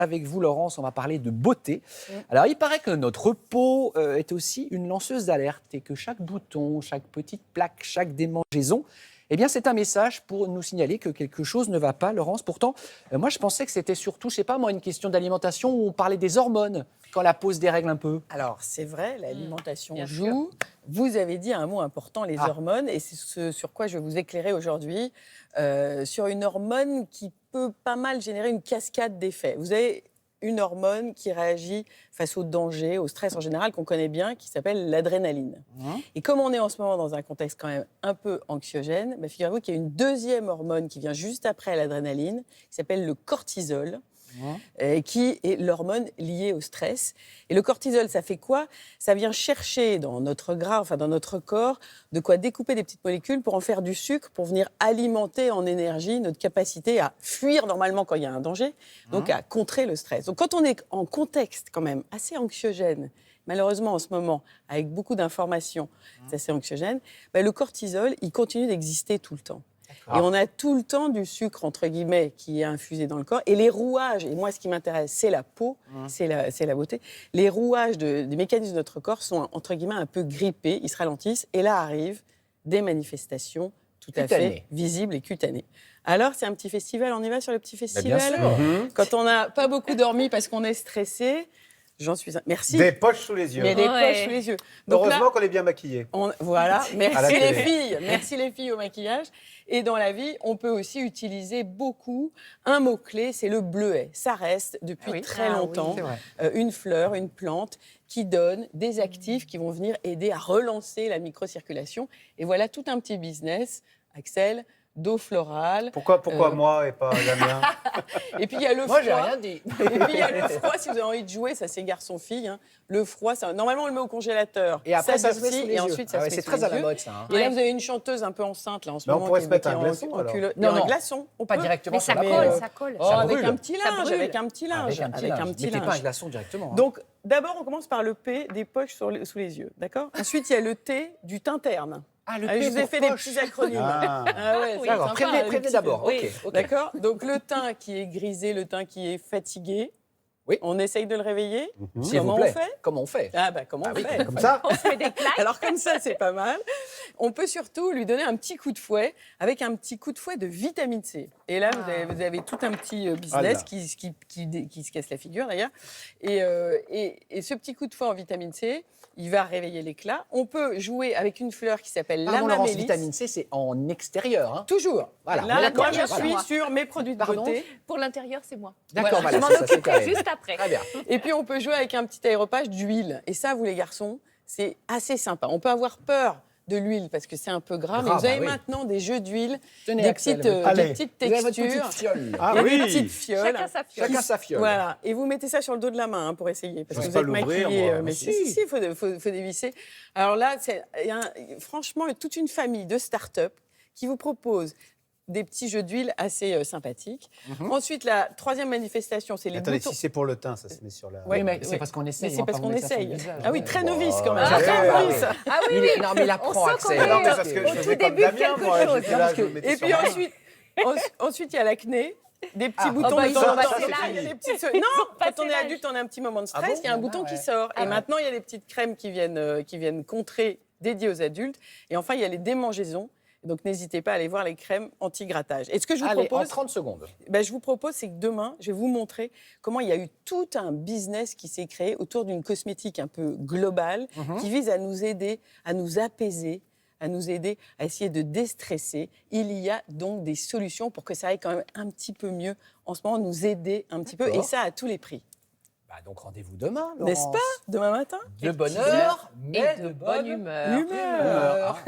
Avec vous, Laurence, on va parler de beauté. Alors, il paraît que notre peau est aussi une lanceuse d'alerte et que chaque bouton, chaque petite plaque, chaque démangeaison, eh bien, c'est un message pour nous signaler que quelque chose ne va pas, Laurence. Pourtant, moi, je pensais que c'était surtout, je sais pas moi, une question d'alimentation où on parlait des hormones quand la peau se dérègle un peu. Alors, c'est vrai, l'alimentation bien joue. Vous avez dit un mot important, les Ah. hormones, et c'est ce sur quoi je vais vous éclairer aujourd'hui, sur une hormone qui peut pas mal générer une cascade d'effets. Vous avez une hormone qui réagit face au danger, au stress en général, qu'on connaît bien, qui s'appelle l'adrénaline. Et comme on est en ce moment dans un contexte quand même un peu anxiogène, bah, figurez-vous qu'il y a une deuxième hormone qui vient juste après l'adrénaline, qui s'appelle le cortisol, qui est l'hormone liée au stress. Et le cortisol, ça fait quoi? Ça vient chercher dans notre gras, enfin dans notre corps, de quoi découper des petites molécules pour en faire du sucre, pour venir alimenter en énergie notre capacité à fuir normalement quand il y a un danger, donc à contrer le stress. Donc quand on est en contexte quand même assez anxiogène, malheureusement en ce moment, avec beaucoup d'informations, c'est assez anxiogène, bah, le cortisol, il continue d'exister tout le temps. Et on a tout le temps du sucre, entre guillemets, qui est infusé dans le corps. Et les rouages, et moi ce qui m'intéresse, c'est la peau, c'est la beauté. Les rouages des mécanismes de notre corps sont, entre guillemets, un peu grippés, ils se ralentissent. Et là arrivent des manifestations tout à fait visibles et cutanées. Alors, c'est un petit festival, on y va sur le petit festival? Bien sûr. Quand on n'a pas beaucoup dormi parce qu'on est stressé, j'en suis... Merci. Des poches sous les yeux. Mais des poches sous les yeux. Donc Heureusement là, qu'on est bien maquillés. voilà, À la merci les télé. filles, merci les filles au maquillage. Et dans la vie, on peut aussi utiliser beaucoup un mot-clé, c'est le bleuet. Ça reste depuis très longtemps c'est vrai. une fleur, une plante qui donne des actifs qui vont venir aider à relancer la microcirculation. Et voilà tout un petit business, Axel, d'eau florale. Pourquoi moi et pas Damien? Et puis il y a le Moi, froid. j'ai rien dit. Et puis il y a le froid, si vous avez envie de jouer, ça c'est garçon-fille. Hein. Le froid, normalement on le met au congélateur. Et après, ça se met durcit, sous les et yeux. ensuite ça Ah se ouais, met c'est sous très les à la yeux. mode, ça. Et là, vous avez une chanteuse un peu enceinte là en ce Mais on moment. pourrait qui se est- mettre qui est un en- glaçon, en alors. culotte. Non, Un non. glaçon. On Pas peut. directement Mais sur ça la colle, peau. ça colle. Oh, Ça avec brûle. un petit Ça linge, brûle. avec un petit linge. Avec un petit linge. Mettez pas un glaçon directement. hein. Donc, d'abord, on commence par le P des poches sous les yeux, d'accord? Ensuite, il y a le T du teint terne. le Allez, P je vous ai pour fait des poche. petits acronymes. Ah. Ouais, c'est D'accord, sympa, prévenez, les prévenez petits- d'abord. Oui. Ok. D'accord? Donc, le teint qui est grisé, le teint qui est fatigué. Oui. On essaye de le réveiller. S'il vous Comment plaît. on fait? Comment on fait? Ah, bah, comment on oui, fait? Comme ça? On se fait des claques. Alors comme ça, c'est pas mal. On peut surtout lui donner un petit coup de fouet avec un petit coup de fouet de vitamine C. Et là, vous avez tout un petit business Ah là. qui se casse la figure d'ailleurs. Et ce petit coup de fouet en vitamine C, il va réveiller l'éclat. On peut jouer avec une fleur qui s'appelle Pardon, Laurence, l'amamélis. vitamine C, c'est en extérieur. Hein. Toujours. Voilà, on est Là, d'accord, moi, je voilà. suis sur mes produits de Pardon beauté. Pour l'intérieur, c'est moi. D'accord, Voilà, voilà, je ça, m'en c'est occuperai carré. juste après. Très bien. Et puis, on peut jouer avec un petit aéropage d'huile. Et ça, vous les garçons, c'est assez sympa. On peut avoir peur de l'huile parce que c'est un peu gras, mais Gras, vous avez bah oui. maintenant des jeux d'huile, Tenez, des Axel, petites, Allez. des petites Vous avez votre textures. petite fiole. Ah Il y a des oui. petites fioles. Chacun sa fiole. Chacun sa fiole. Voilà. Et vous mettez ça sur le dos de la main pour essayer. Parce que J'ose vous êtes pas l'ouvrir, maquillé. moi. Mais Si. si, il faut dévisser. Alors là, franchement, toute une famille de start-up qui vous propose des petits jeux d'huile assez sympathiques. Ensuite, la troisième manifestation, c'est les Attendez, boutons. si c'est pour le teint, ça se met sur la... Ouais. Oui, mais oui. c'est parce qu'on essaye. Mais c'est on va parce pas qu'on remettre ça sur le essaye. visage. Ah oui, très novice quand même. Ah, Très ah, novice. Ah oui, Il oui. est- Non, mais il apprend, On sent Axel. qu'on est- Non, mais parce que Au je tout faisais comme début de Damien, quelque moi. chose. J'étais là, je me mettais Et sur puis la main. ensuite, il y a l'acné. Des petits Ah, boutons bah, de ils temps ont en passé temps. l'âge. Il y a des petites- Ils Non, ont quand passé on est l'âge. adulte, on a un petit moment de stress, Ah bon il y a un Ah bouton ouais. qui sort. Ah Et ouais. maintenant, il y a des petites crèmes qui viennent contrer, dédiées aux adultes. Et enfin, il y a les démangeaisons. Donc, n'hésitez pas à aller voir les crèmes anti-grattage. Et ce que je vous Allez, en propose, 30 secondes. je vous propose, c'est que demain, je vais vous montrer comment il y a eu tout un business qui s'est créé autour d'une cosmétique un peu globale qui vise à nous aider, à nous apaiser, à nous aider à essayer de déstresser. Il y a donc des solutions pour que ça aille quand même un petit peu mieux en ce moment, nous aider un petit peu, et D'accord. ça à tous les prix. Bah, donc rendez-vous demain, N'est-ce Laurence. pas? Demain matin? De bonne heure, mais Et de bonne humeur. Humeur.